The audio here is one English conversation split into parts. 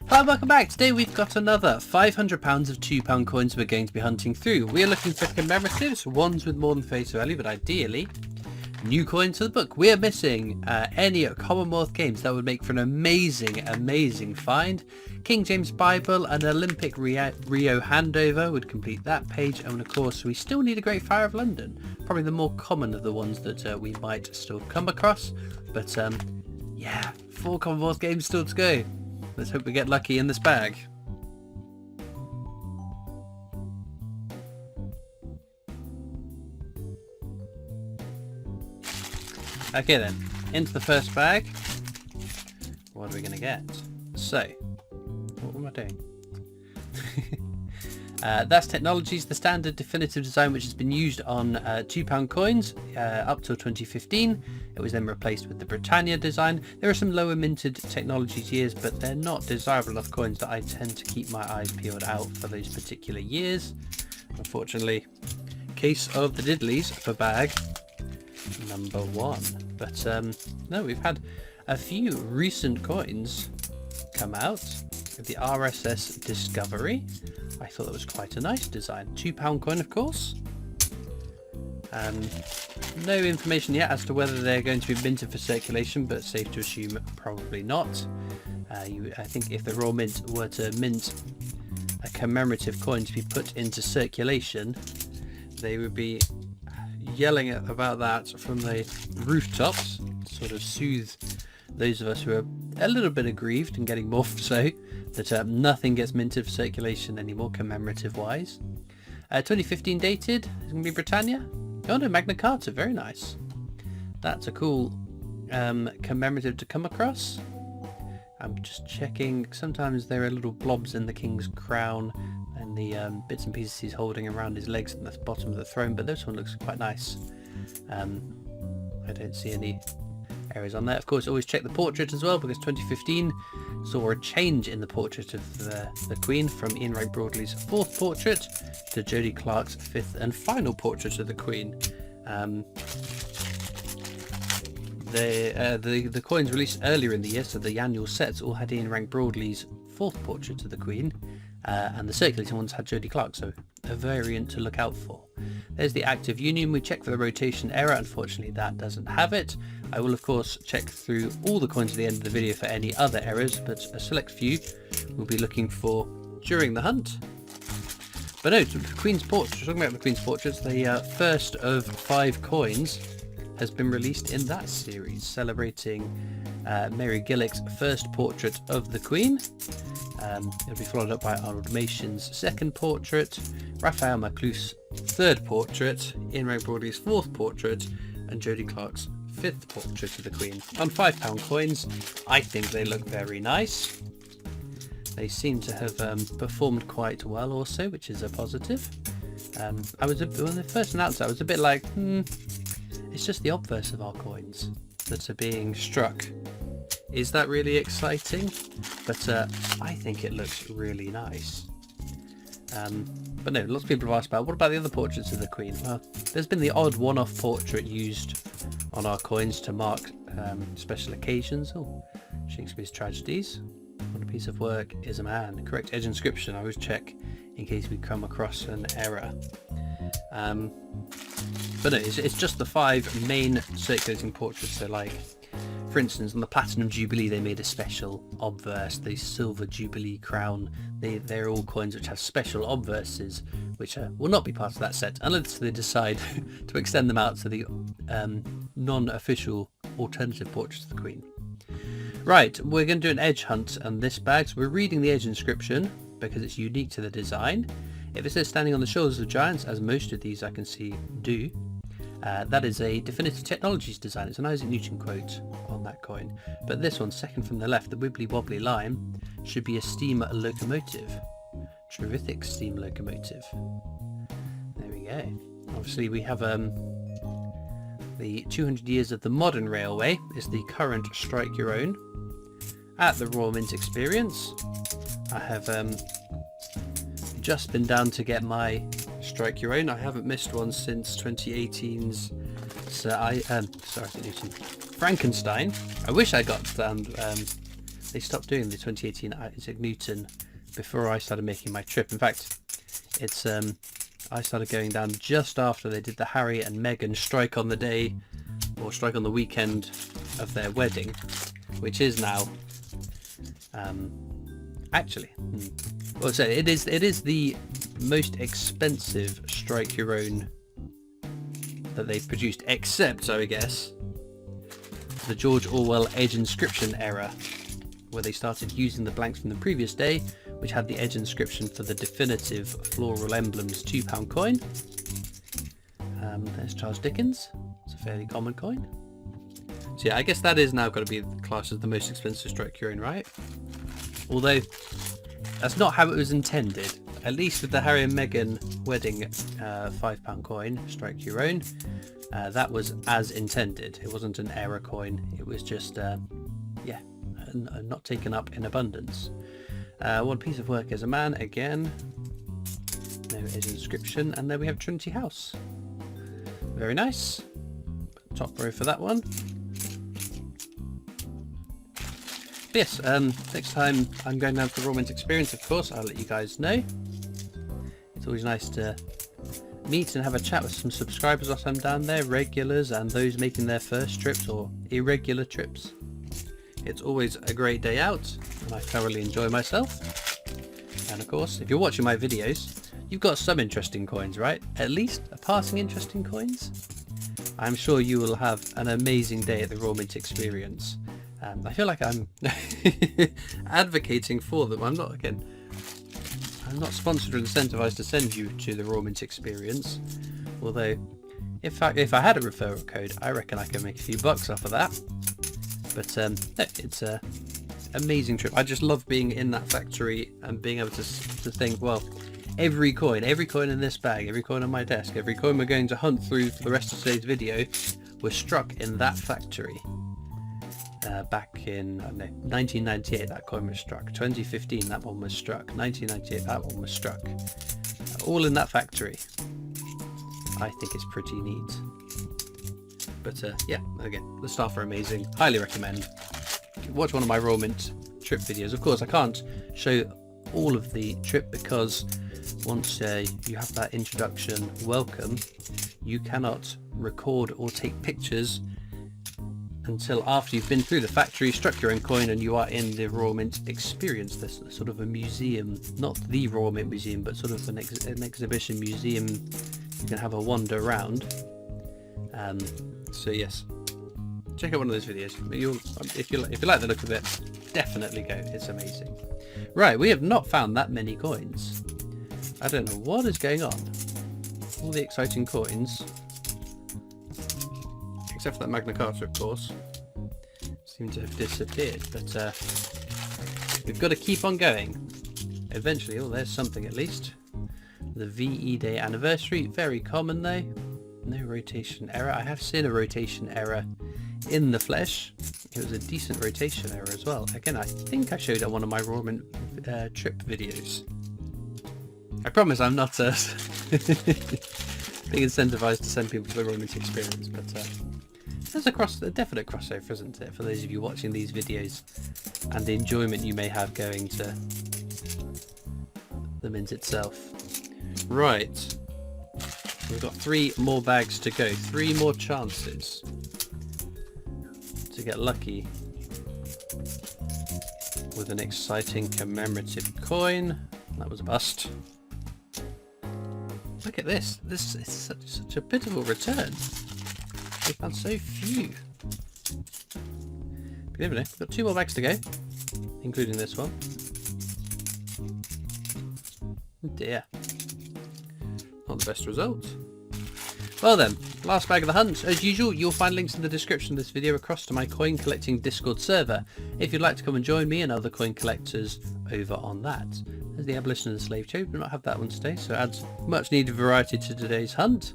Hello, welcome back. Today we've got another £500 of £2 coins we're going to be hunting through. We are looking for commemoratives, ones with more than face value, but ideally new coins for the book. We are missing any Commonwealth games that would make for an amazing find. King James Bible and Olympic Rio handover would complete that page, and of course we still need a Great Fire of London, probably the more common of the ones that we might still come across. But yeah, 4 Commonwealth games still to go. Let's hope we get lucky in this bag. Okay then, into the first bag. What are we going to get? So, what am I doing? That's Technologies, the standard definitive design which has been used on £2 coins up till 2015. It was then replaced with the Britannia design. There are some lower minted Technologies years, but they're not desirable enough coins that I tend to keep my eyes peeled out for those particular years. Unfortunately, case of the diddlies for bag number 1. But no, we've had a few recent coins come out. The RSS Discovery. I thought that was quite a nice design. £2 coin, of course. No information yet as to whether they're going to be minted for circulation, but safe to assume probably not. I think if the Royal Mint were to mint a commemorative coin to be put into circulation, they would be yelling about that from the rooftops, to sort of soothe those of us who are a little bit aggrieved and getting more so that nothing gets minted for circulation anymore, commemorative wise. 2015 dated, it's going to be Britannia. Oh no, Magna Carta, very nice. That's a cool commemorative to come across. I'm just checking, sometimes there are little blobs in the King's crown and the bits and pieces he's holding around his legs at the bottom of the throne, but this one looks quite nice. I don't see any errors on there. Of course, always check the portrait as well, because 2015 saw a change in the portrait of the Queen from Ian Wright Broadley's 4th portrait to Jodie Clark's 5th and final portrait of the Queen. The coins released earlier in the year, so the annual sets all had Ian Rank Broadley's 4th portrait of the Queen, and the circulating ones had Jodie Clark, so a variant to look out for. There's the active union. We check for the rotation error. Unfortunately, that doesn't have it. I will of course check through all the coins at the end of the video for any other errors, but a select few we'll be looking for during the hunt. But no, Queen's Portrait, talking about the Queen's Portraits, the first of 5 coins has been released in that series, celebrating Mary Gillick's first portrait of the Queen. It'll be followed up by Arnold Mason's 2nd portrait, Raphael Macluse's 3rd portrait, Ian Ray Broadley's 4th portrait, and Jodie Clark's 5th portrait of the Queen. On £5 coins, I think they look very nice. They seem to have performed quite well also, which is a positive. When they first announced it, I was a bit like, it's just the obverse of our coins that are being struck. Is that really exciting? But I think it looks really nice. But no, lots of people have asked about, what about the other portraits of the Queen? Well, there's been the odd one-off portrait used on our coins to mark special occasions. Oh, Shakespeare's tragedies. On a piece of work is a man. Correct edge inscription. I always check in case we come across an error. But no, it's just the 5 main circulating portraits. So like, for instance, on the Platinum Jubilee they made a special obverse, the Silver Jubilee crown. They're all coins which have special obverses, which will not be part of that set unless they decide to extend them out to the non-official alternative portraits of the Queen. Right, we're going to do an edge hunt on this bag, so we're reading the edge inscription because it's unique to the design. If it says standing on the shoulders of giants, as most of these I can see do, that is a Definitive Technologies design. It's an Isaac Newton quote on that coin. But this one, second from the left, the wibbly wobbly line, should be a steam locomotive. Terrific steam locomotive. There we go. Obviously we have the 200 years of the modern railway is the current Strike Your Own at the Royal Mint Experience. I have just been down to get my Strike Your Own. I haven't missed one since 2018's Frankenstein. I wish I got down they stopped doing the 2018 Isaac Newton before I started making my trip. In fact, it's I started going down just after they did the Harry and Meghan strike on the day, or strike on the weekend of their wedding, which is now actually well, so it is the most expensive strike your own that they've produced, except, I guess, the George Orwell edge inscription era, where they started using the blanks from the previous day, which had the edge inscription for the definitive floral emblems £2 coin. There's Charles Dickens. It's a fairly common coin. So yeah, I guess that is now got to be classed as the most expensive strike your own, right? Although that's not how it was intended. At least with the Harry and Meghan wedding £5 coin, strike your own, that was as intended. It wasn't an error coin. It was just not taken up in abundance. One piece of work as a man, again, no edge inscription, and then we have Trinity House. Very nice. Top row for that one. But yes, next time I'm going down for the Royal Mint experience, of course, I'll let you guys know. It's always nice to meet and have a chat with some subscribers whilst I'm down there, regulars and those making their first trips or irregular trips. It's always a great day out and I thoroughly enjoy myself. And of course, if you're watching my videos, you've got some interesting coins, right? At least a passing interesting coins. I'm sure you will have an amazing day at the Royal Mint experience. I feel like I'm advocating for them. I'm not sponsored or incentivized to send you to the Royal Mint experience. Although, if I had a referral code, I reckon I could make a few bucks off of that. But no, it's a amazing trip. I just love being in that factory and being able to think, well, every coin in this bag, every coin on my desk, every coin we're going to hunt through for the rest of today's video was struck in that factory. Back in, I don't know, 1998 that coin was struck, 2015 that one was struck, 1998 that one was struck, all in that factory. I think it's pretty neat. But yeah, again, the staff are amazing, highly recommend. Watch one of my Royal Mint trip videos. Of course I can't show all of the trip because once you have that introduction welcome, you cannot record or take pictures until after you've been through the factory, struck your own coin, and you are in the Royal Mint experience. There's sort of a museum, not the Royal Mint Museum, but sort of an exhibition museum. You can have a wander around. So yes, check out one of those videos. If you like the look of it, definitely go. It's amazing. Right, we have not found that many coins. I don't know what is going on. All the exciting coins. Except for that Magna Carta, of course, seem to have disappeared, but we've got to keep on going. Eventually, oh, there's something at least. The VE Day anniversary, very common though. No rotation error. I have seen a rotation error in the flesh. It was a decent rotation error as well. Again, I think I showed it on one of my Royal Mint trip videos. I promise I'm not being incentivized to send people to the Royal Mint experience, but there's a definite crossover, isn't it, for those of you watching these videos and the enjoyment you may have going to the mint itself. Right, we've got 3 more bags to go, 3 more chances to get lucky with an exciting commemorative coin. That was a bust. Look at this. This is such a pitiful return. We found so few. But never know. We've got 2 more bags to go, including this one. Oh dear. Not the best result. Well then, last bag of the hunt. As usual, you'll find links in the description of this video across to my coin collecting Discord server if you'd like to come and join me and other coin collectors over on that. There's the Abolition of the Slave Trade. We do not have that one today, so it adds much needed variety to today's hunt.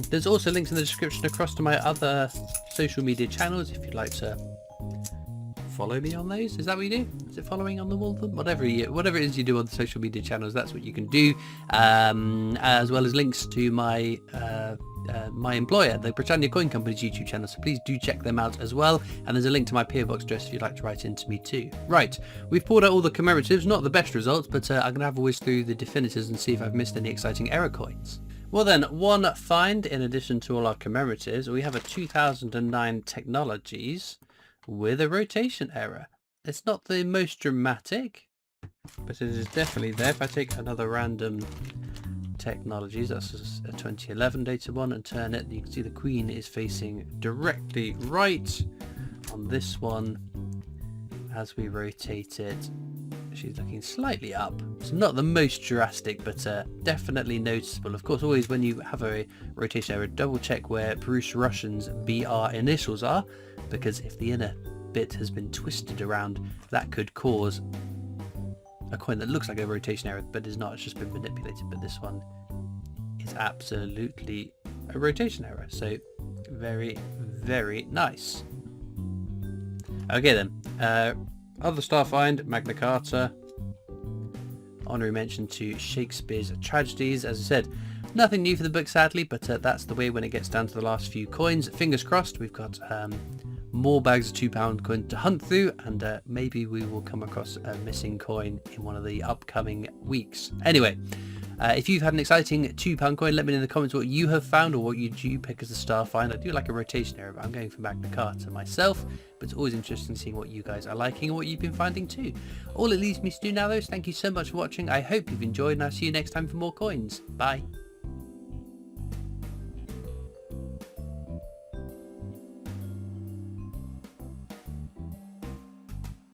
There's also links in the description across to my other social media channels if you'd like to follow me on those. Is that what you do? Is it following on all of them? Whatever it is you do on the social media channels, that's what you can do. As well as links to my my employer, the Britannia Coin Company's YouTube channel, so please do check them out as well, and there's a link to my PO box address if you'd like to write into me too. Right, we've pulled out all the commemoratives, not the best results, but I'm going to have a whiz through the definitives and see if I've missed any exciting error coins. Well then, one find in addition to all our commemoratives, we have a 2009 Technologies with a rotation error. It's not the most dramatic, but it is definitely there. If I take another random Technologies, that's a 2011 data one, and turn it, you can see the Queen is facing directly right. On this one, as we rotate it, she's looking slightly up. It's not the most drastic, but definitely noticeable. Of course, always when you have a rotation error, double check where Bruce Russian's BR initials are, because if the inner bit has been twisted around, that could cause a coin that looks like a rotation error but is not. It's just been manipulated. But this one is absolutely a rotation error, so very, very nice. Okay then, other star find, Magna Carta, honorary mention to Shakespeare's tragedies. As I said, nothing new for the book sadly, but that's the way when it gets down to the last few coins. Fingers crossed, we've got more bags of £2 coin to hunt through, and maybe we will come across a missing coin in one of the upcoming weeks. Anyway, if you've had an exciting £2 coin, let me know in the comments what you have found or what you do pick as a star find. I do like a rotation error, but I'm going for Magna Carta myself, but it's always interesting seeing what you guys are liking and what you've been finding too. All it leaves me to do now though is thank you so much for watching. I hope you've enjoyed, and I'll see you next time for more coins. Bye.